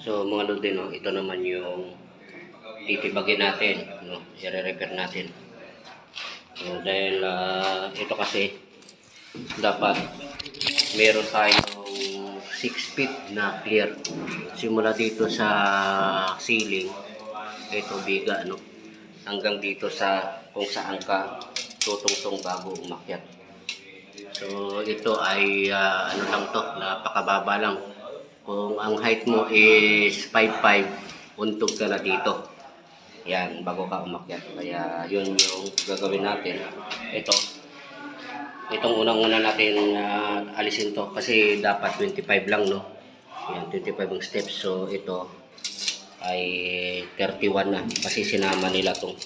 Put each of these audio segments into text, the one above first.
So mga lodi, no, ito naman yung titibagin natin, no, i-repair natin. So, dahil ito kasi dapat meron tayong 6 feet na clear simula dito sa ceiling, ito biga, no, hanggang dito sa kung saan ka tutungtong bago umakyat. So ito ay ano lang to, napakababa lang. Kung ang height mo is 5'5", untog ka na dito. Yan, bago ka umakyat. Kaya yun yung gagawin natin. Itong unang-una natin alisin to. Kasi dapat 25 lang, no? Yan, 25 ang steps. So ito ay 31 na. Kasi sinama nila tong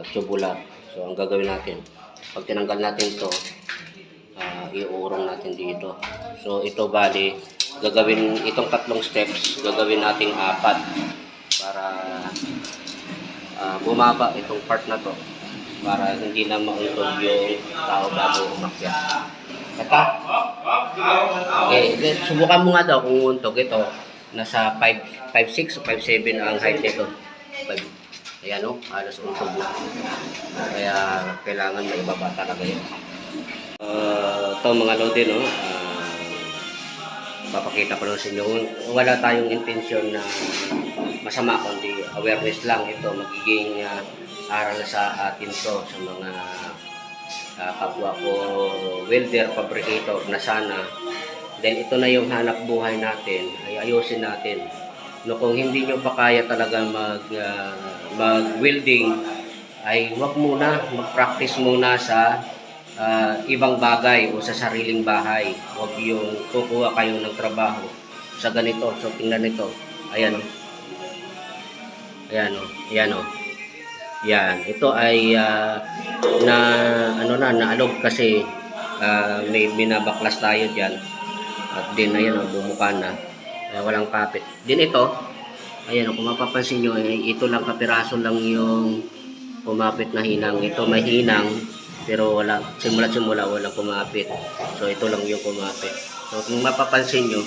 tubular. So ang gagawin natin, pag tinanggal natin to, iurong natin dito. So ito bali, gagawin itong tatlong steps, gagawin nating 4 para bumaba itong part na to, para hindi na mauntog yung tao bago umakyat. Kata? Okay, subukan mo nga daw kung untog. Ito, nasa 5'6" o 5'7" ang height nito. Ayan o, halos untog na. Kaya kailangan may ibaba talaga yun. Ito mga lodi, no, papakita ko lang sa inyo. Wala tayong intensyon na masama, kundi awareness lang. Ito magiging aral sa atin to, sa mga kapwa ko welder, fabricator na sana. Then ito na yung hanap buhay natin, ay ayusin natin. No, kung hindi nyo pa kaya talaga mag-welding, ay wag muna, mag-practice muna sa ibang bagay o sa sariling bahay. Huwag yung kukuha kayo ng trabaho sa ganito. So tingnan nito, ayan o, ayan o, ayan o, yan. Ito ay naalog kasi may binabaklas tayo dyan, at din ayan o, bumuka na, walang kapit din ito. Ayan o, kung mapapansin nyo, ito lang kapiraso lang yung kumapit na hinang. Ito may hinang pero wala, simula walang kumapit. So ito lang yung kumapit. So kung mapapansin nyo,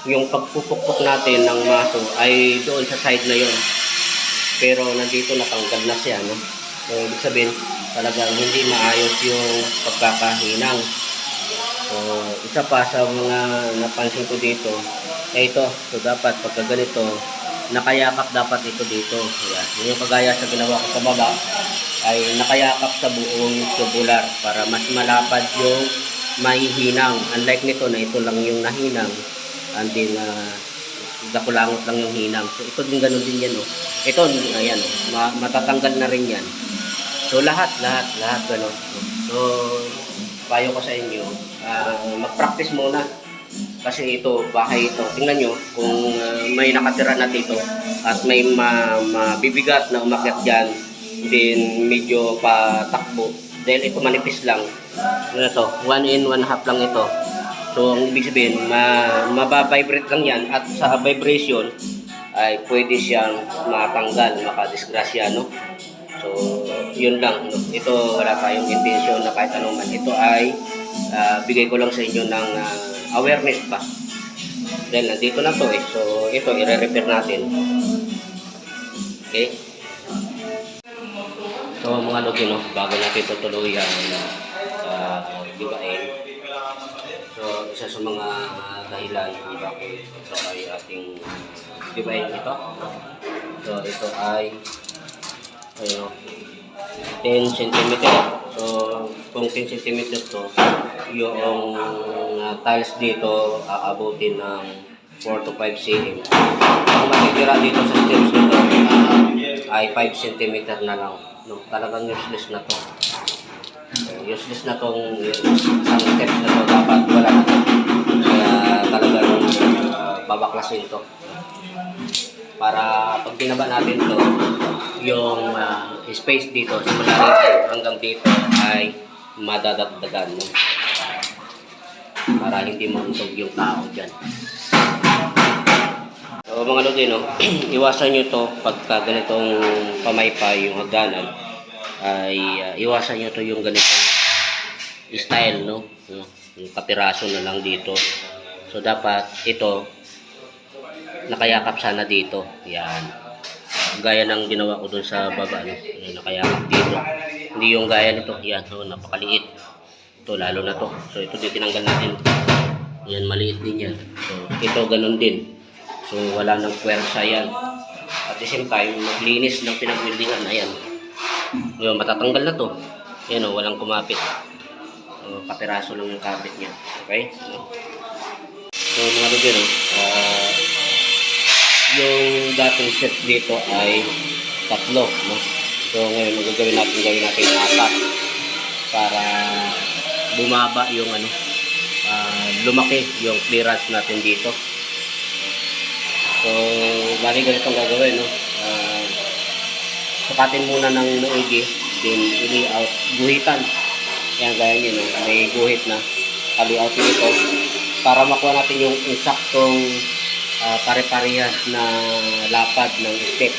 yung pagpupukpok natin ng maso ay doon sa side na yon, pero nandito natanggal na siya, no? So ibig sabihin talagang hindi maayos yung pagkakahinang. So isa pa sa mga napansin ko dito ay ito. So dapat pagka ganito, nakayakap dapat ito dito. Ayan. Yung kagaya sa ginawa ko sa baba, ay nakayakap sa buong tubular para mas malapad yung may hinang. Unlike nito na ito lang yung nahinang, and then dakulangot lang yung hinang. So ito din ganun din yan, oh. Ito, ayan, oh, matatanggal na rin yan. So lahat ganun. So payo ko sa inyo, mag-practice muna. Kasi ito, bahay ito, tingnan nyo kung may nakatira na dito at may mabibigat na umakyat dyan, din medyo patakbo, dahil ito manipis lang. Ano to, 1 in 1/2 lang ito. So ang ibig sabihin, mababibrate lang yan, at sa vibration ay pwede siyang matanggal, makadisgrasya, no? So yun lang, no? Ito wala tayong intensyon na kahit anong man. Ito ay bigay ko lang sa inyo ng awareness ba, dahil nandito na to eh. So ito i-repair natin. Okay, so mga lodi, no, bago natin tutuloy ang gibain, so isa sa mga dahilan kung bakit ito ay ating gibain ito. So ito ay 10 cm. So kung 10 cm to, yung tiles dito aabutin ng 4 to 5 cm. Ang matitira dito sa steps nito ay 5 cm na lang, no? Talagang useless na to. Useless na tong isang steps na to, dapat wala na to. Kaya talagang babaklasin to, para pag binaba natin to, yung space dito simula rito hanggang dito ay madadagdagan, no? Para hindi mauntog yung tao dyan. So mga lodi, no, iwasan nyo to pagka ganitong pamaypay yung hagdanan, ay iwasan nyo to yung ganitong style, no? Yung kapiraso na lang dito. So dapat ito nakayakap sana dito. Yan. Gaya ng ginawa ko dun sa baba, no? Yung nakayakap dito. Hindi yung gaya nito. Yan, oh, napakaliit. Ito, lalo na to. So, ito din tinanggal natin. Yan, maliit din yan. So, ito, ganun din. So, wala nang puwersa yan. At the same time, maglinis ng pinag-buildingan. Ayan. Yung matatanggal na to. Yan, oh, walang kumapit. Kapiraso lang yung kapit niya. Okay? So, mga lugin, yung dating set dito ay 3, no? So, ngayon, gawin natin 4 para bumaba yung lumaki yung clearance natin dito. So, bali ganito ang gagawin, no? Sukatin muna ng maigi, then i-layout, guhitan. Yan, gaya nyo, no? May guhit na ka-layout nito para makuha natin yung insaktong pare-parehas na lapad ng step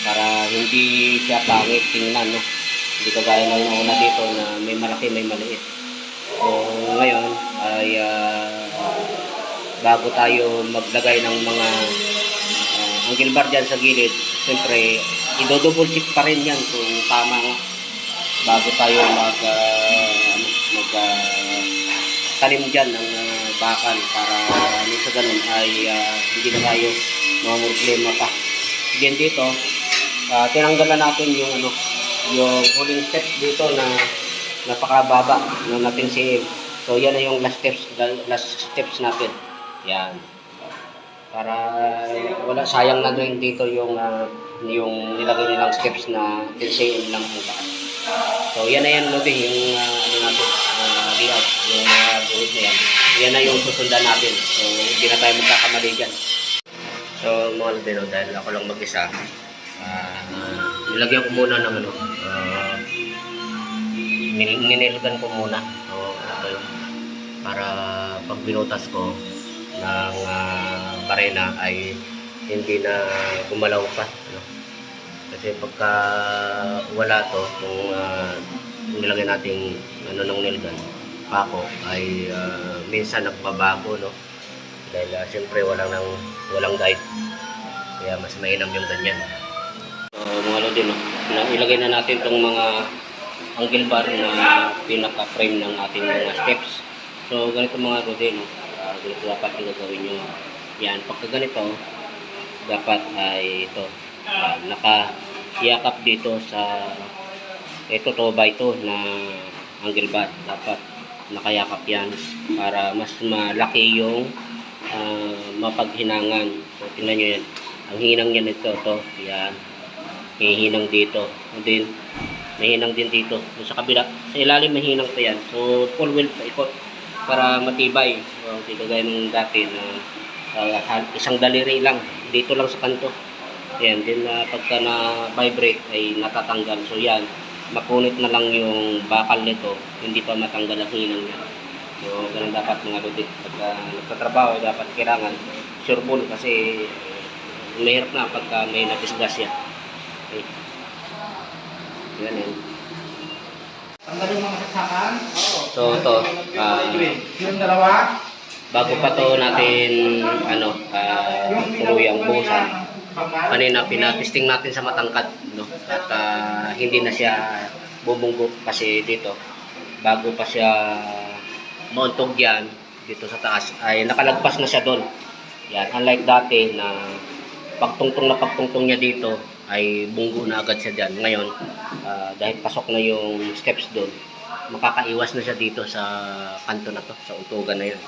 para hindi siya pangit tingnan, no? Hindi kagaya ng una dito na may malaki, may maliit. So, ngayon ay bago tayo maglagay ng mga angle bar dyan sa gilid, siyempre i-double check pa rin yan kung tama nga bago tayo talim dyan ng bakal para sa ganun ay hindi na tayo mga problema pa. Again dito, tinanggalan natin yung yung huling steps dito na napakababa ng nating CM. So yan na yung last steps natin. Yan. Para wala sayang na rin dito yung nilagay nilang steps na 10 cm lang ang taas. So yan na yan din yung natin layout, yung buhit na yan. Yan na yung susundan natin. So hindi na tayo magkakamali dyan. So mga lubino, dahil ako lang mag-isa, nilagyan ko muna ng ninilgan ko muna para pag binutas ko ng barena ay hindi na gumalaw pa, no? Kasi pagka wala to, kung nilagay natin ng nilgan pako ay minsan nagbabago, no? Dahil siyempre walang guide, kaya mas mainam yung ganyan. So mga lodi, no, ilagay na natin tong mga angle bar na pinaka-frame ng ating mga steps. So ganito mga lodi, no, ganito dapat yung gagawin nyo. Yan, pagka ganito dapat ay ito naka-yakap dito sa ito 2x2 na angle bar, dapat nakayakap yan para mas malaki yung mapaghinangan. So tingnan nyo yan, ang hinang yan ito, yan, hihinang dito, and then may hinang din dito sa kabila, sa ilalim may hinang pa yan. So full wheel pa ikot para matibay. So dito gaya ng dati na isang daliri lang dito lang sa kanto. Yan, din pagka na-vibrate ay natatanggal. So yan, makunit na lang yung bakal nito, hindi pa matanggal ang hinang niya. So ganun dapat mga lodi. Pagka nagtatrabaho, dapat kailangan sure ball kasi mahirap na pagka may nadisgas yan. Okay. Yan yan. Tanggalin mga saksakan. So ito, Yung dalawa. bago pa to natin tuluyang buhusan, kanina pinatesting natin sa matangkad, no? At hindi na siya bubunggo kasi dito bago pa siya mauntog yan dito sa taas ay nakalagpas na siya doon. Yan, unlike dati na pagtungtong niya dito ay bunggo na agad siya dyan. Ngayon dahil pasok na yung steps doon, makakaiwas na siya dito sa kanto na to, sa untugan na yan.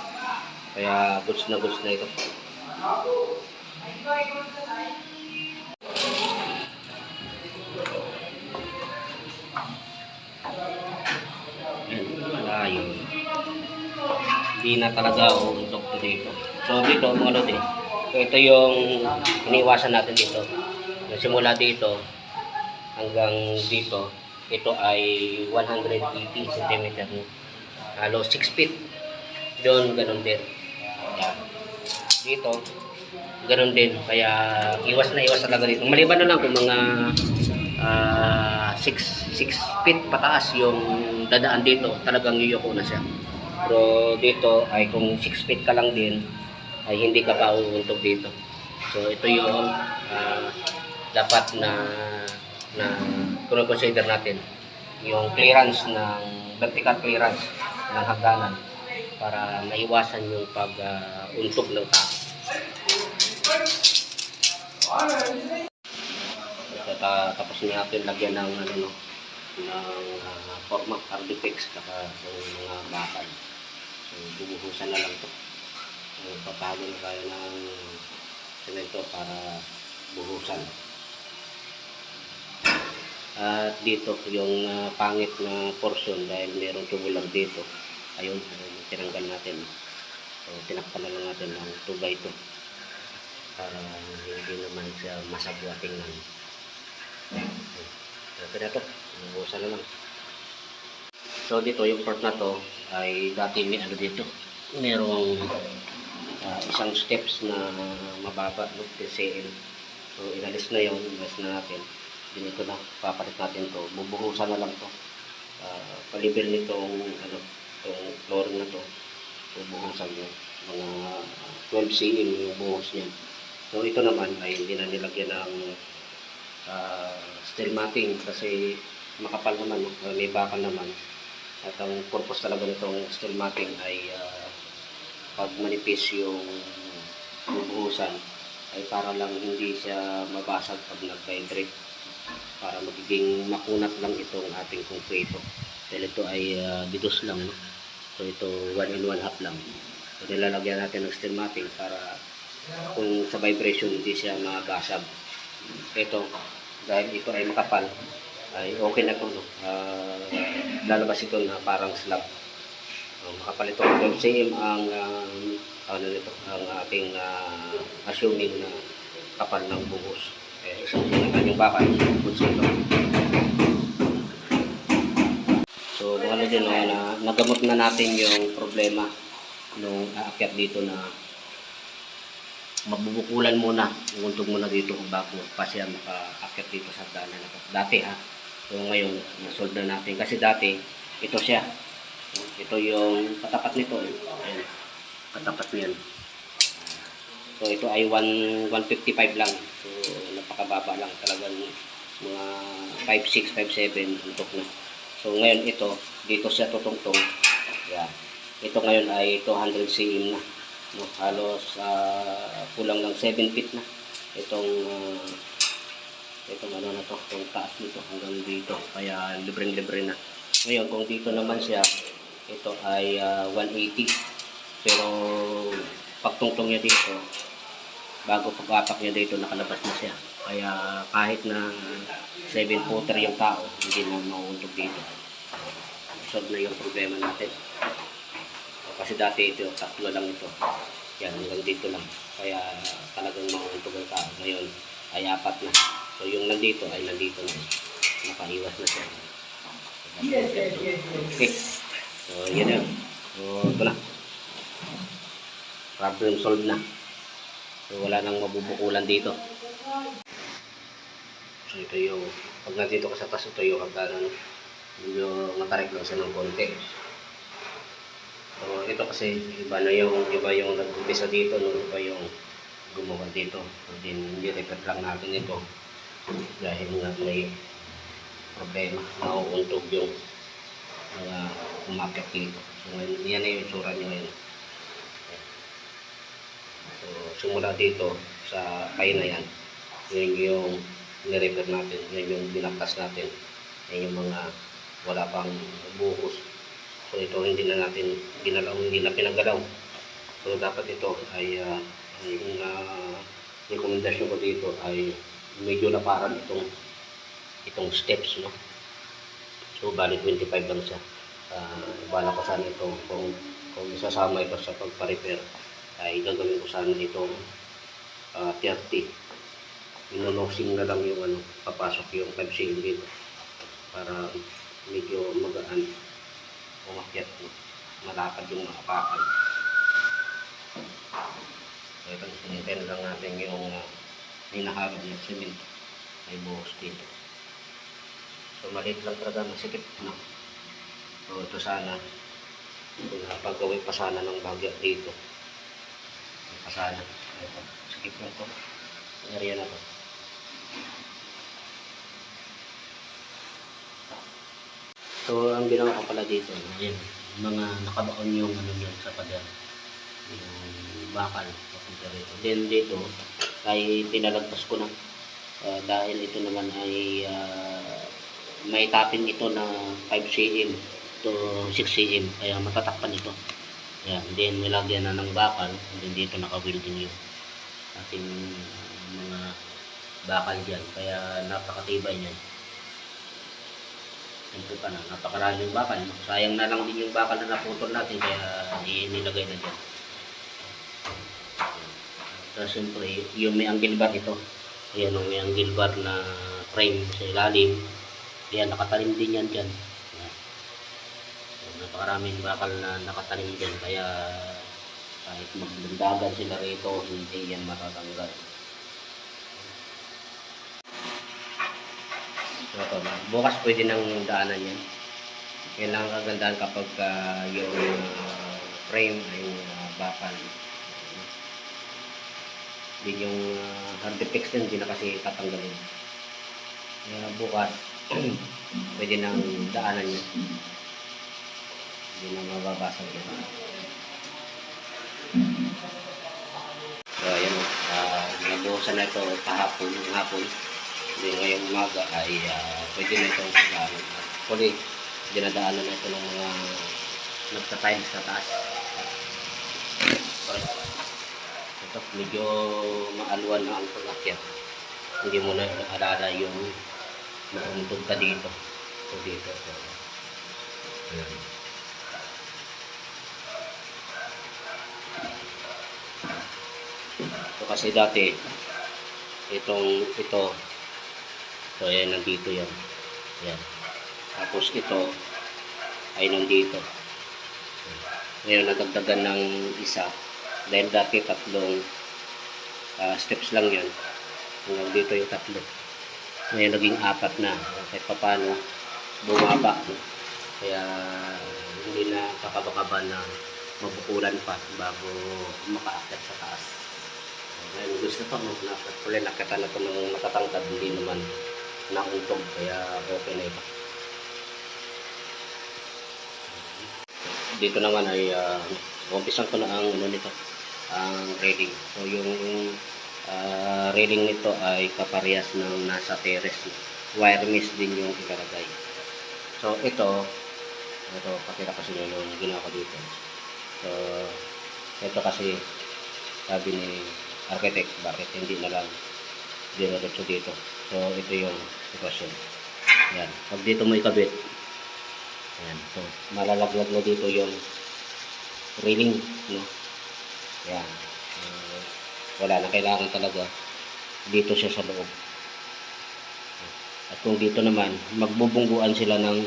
Kaya goods na ito. Malayo. Hindi na talaga uuntok to dito. So dito mga lodi, ito yung iniwasan natin dito. Simula dito hanggang dito, ito ay 180 cm. Halo 6 feet. Doon ganun din. Yan. Dito ganun din. Kaya iwas talaga dito. Maliban na lang kung mga 6 feet pataas yung dadaan dito, talagang yuyuko na siya. Pero dito ay kung 6 feet ka lang din, ay hindi ka pa uuntog dito. So ito yung dapat na consider natin, yung clearance ng vertical clearance ng hagdanan para maiwasan yung pag-untog ng tao. Tapos natin lagyan ng format Ardefix saka ng mga bakal. So bubuhusan na lang to. So papalo na tayo ng semento para buhusan. At dito yung pangit na portion dahil meron tubular dito. Ayun, tinanggal natin. So tinakpan na lang natin ng 2x2 para hindi naman siya masagwa tingnan. Okay na to, buhusan na lang. So dito yung part na to ay dati may dito. Merong isang steps na mababa, no, TCL. So inalis na yun, inalis na natin. Dito na, papalit natin to. Bubuhusan na lang to. Palibel nitong itong flooring na to. Bubuhusan nyo. Mga 12 cm yung buhos niya. So ito naman ay hindi na nilagyan ng steel matting kasi makapal naman, no? May bakal naman. At ang purpose talaga nitong steel matting ay pag manipis yung bubuhusan ay para lang hindi siya mabasag pag nag-vibrate, para magiging makunat lang itong ating konkreto dahil ito ay bidos lang, no? So ito 1 and 1/2 lang. So nilalagyan natin ng steel matting para kung sa vibration hindi siya magasag. Ito dahil ito ay makapal ay okay na ito, no? Lalabas ito na parang slab. Makapal ito 12 cm ang ang ating assuming na kapal ng buhos. Isang yung bakal, ito. So baka din na nagamot na natin yung problema nung aakyat dito na magbubukulan muna, untog muna dito bago pa siya makaakyat dito sa hagdanan. Dati so ngayon na-solve na natin kasi dati ito siya. Ito yung katapat nito. Ayan, katapat niyan. So ito ay 155 lang. So napakababa lang, talagang mga 5'6", 5'7" untok na. So ngayon ito, dito siya tutungtong. Yeah. Ito ngayon ay 200 cm na. No, halos kulang lang 7 feet na. Itong ano na to, itong taas nito hanggang dito. Kaya libreng-libre na. Ngayon kung dito naman siya, ito ay 180. Pero pagtungtong niya dito, bago pag-apak niya dito, nakalabas na siya. Kaya kahit na 7-footer yung tao, hindi na mauuntog dito. Solve na yung problema natin. Kasi dati ito, tatlo lang ito. Yan, hanggang dito lang. Kaya talagang mauuntog ang tao. Ngayon ay 4 na. So yung nandito ay nandito na. Nakaiwas na siya. Okay. So yan yan. So ito na. Problem solved na. So wala nang mabubukulan dito. So ito yung, pag nandito ka sa taas, ito yung hagdanan. Medyo matarik lang siya ng konti. So ito kasi iba yung nag-umpisa dito, no? Iba yung gumawa dito. So hindi repeat lang natin ito dahil nga may problema, nauuntog yung mga umakyat dito. So yan na yung itsura nyo ngayon. So simula dito sa kaya na yan, yun yung nirepair natin, yun yung binaktas natin, yun yung mga wala pang buhos. So ito hindi na natin ginalaw, hindi na pinagalaw. So dapat ito ay yung rekomendasyon ko dito ay medyo na parang itong steps, no? So bali 25 lang siya. Bala ko sana ito kung isasama ito sa pagpa-repair ay gagawin ko sana itong 30. Inonosing na lang yung papasok yung 5 cm dito para medyo magaan umakyat, no? Malapad yung makapakan. So ito, sinintend lang natin yung hinaharap ng cement, may buhos dito. So maliit lang talaga, masikip, no? So ito sana paggawin pa sana ng bagya dito pasada. Ito, skip na to. Area na to. So, ang ginawa ko pala dito, ayan, mga nakabaon yung ano yun sa pader. Yung bakal papunta rito. Then dito, ay pinalagpas ko na. Dahil ito naman ay may tapping ito na 5 cm to 6 cm. Kaya matatakpan ito. Ayan. Then nilagyan na ng bakal. Then dito naka-welding yung ating mga bakal dyan. Kaya napakatibay niyan. Siyempre pa na, napakaraming bakal. Sayang na lang din yung bakal na naputol natin. Kaya inilagay na dyan. Tapos siyempre, yung may angle bar ito. Ayan o, may angle bar na frame sa ilalim. Ayan, nakatalim din yan dyan. Ayan. Napakaraming bakal na nakatalim dyan. Kaya kahit magdandagan sila rito, hindi yan matatanggal. So, ito, bukas pwede nang daanan yan. Yan lang ang kagandahan kapag yung frame ay bakal. Din yung hard defects din, hindi na kasi tatanggalin. Kaya bukas, pwede nang daanan yun. Hindi na mababasag yun. So, ayan. Nabuhusan na ito kahapon, yung hapon. Hindi ngayong umaga ay pwede na itong daanan. Actually, dinadaanan na ito ng mga nagta-tiles sa taas. Sorry. Ito, medyo maaluan na ang pag-akyat. Hindi mo na alala yung nauntog ka dito. So, dito. So, ayan. So, kasi dati, ito, so, ayan, nandito yan. Ayan. Tapos ito, ay nandito. Ngayon, nadagdagan ng isa. Dahil dati tatlong steps lang yan. Hanggang dito yung tatlo. Ngayon naging 4 na. Kahit pa paano bumaba. No? Kaya hindi na kakabakaba na mabukulan pa bago makaakyat sa taas. Ngayon gusto pa mo nakita na ito ng matatangkad. Hindi naman nauntog. Kaya okay na ito. Dito naman ay umpisan ko na ang ano nito, ang railing. So yung railing nito ay kaparehas ng nasa terrace. Wire mesh din yung ilalagay. So ito pakita ko sa inyo yung ginawa ko dito. So ito kasi sabi ni architect, bakit hindi na lang diretso dito. So ito yung sitwasyon. Yan. Pag dito mo ikabit, ayan, so malalaglag na dito yung railing, no? Ayan. Wala na, kailangan talaga dito siya sa loob. At kung dito naman, magbubungguan sila ng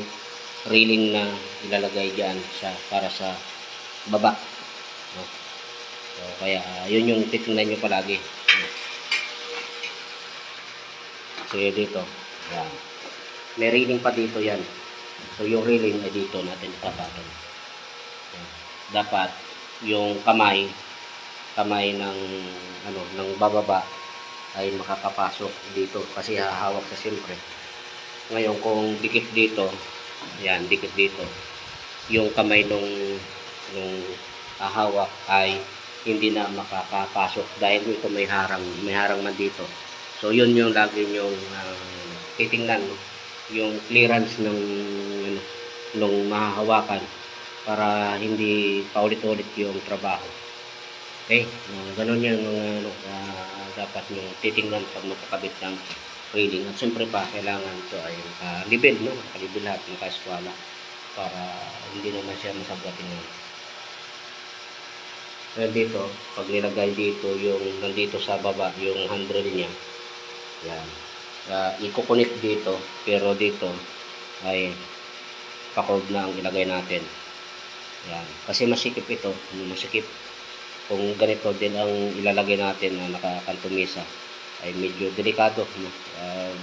railing na ilalagay dyan para sa baba, no? So, kaya yun yung titingnan nyo palagi, no? So dito, ayan, may railing pa dito yan. So yung railing ay dito natin ipapatong. Dapat yung kamay ng ng bababa ay makakapasok dito kasi hahawak sa siyempre. Ngayon kung dikit dito, yan, dikit dito, yung kamay nung hahawak ay hindi na makakapasok dahil ito may harang man dito. So yun yung lagi yung titingnan, no? Yung clearance nung mahahawakan para hindi paulit-ulit yung trabaho. Okay? Ganun yung dapat nyo titingnan pag magkakabit ng railing. At siyempre pa, kailangan ito ay libel, no? Nakalibel lahat, nakaeskwala para hindi naman siya masabwatin ng. Kaya dito, pag nilagay dito yung nandito sa baba, yung handrail niya, yan. I-connect dito, pero dito ay pa-curve na ang ilagay natin. Yan. Kasi masikip ito, masikip. Kung ganito din ang ilalagay natin na nakakantumisa, ay medyo delikado, no?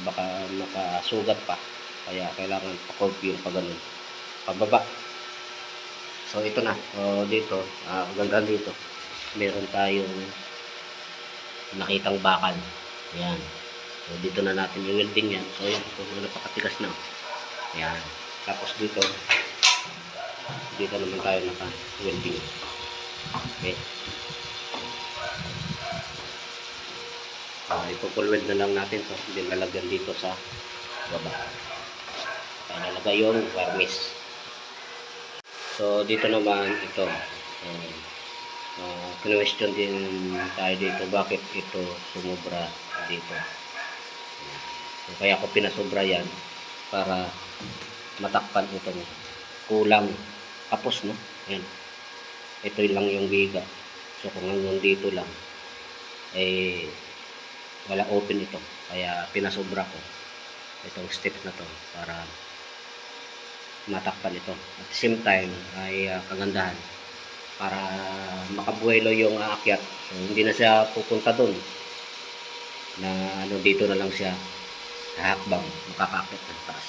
Baka makasugat pa. Kaya kailangan pa-curve yung pag-ganun. Pababa. So ito na. Dito, ganda dito. Meron tayong nakitang bakal. Ayan. So, dito na natin i-welding yan. So, yun. So, napakatigas na. Ayan. Tapos dito naman tayo naka-welding. Okay. Ipo-full weld na lang natin to. Hindi lalagyan dito sa baba. Kaya nalagay yung varnish. So, dito naman ito. Question din tayo dito. Bakit ito sumubra dito? So, kaya ako pinasobra yan para matakpan itong kulang kapos, no? Ayan. Ito lang yung biga. So, kung hanggang dito lang, eh, wala open ito. Kaya pinasobra ko itong step na to para matakpan ito. At the same time, ay kagandahan para makabuelo yung aakyat. So, hindi na siya pupunta doon na dito na lang siya hahakbang, makakakit ng taas.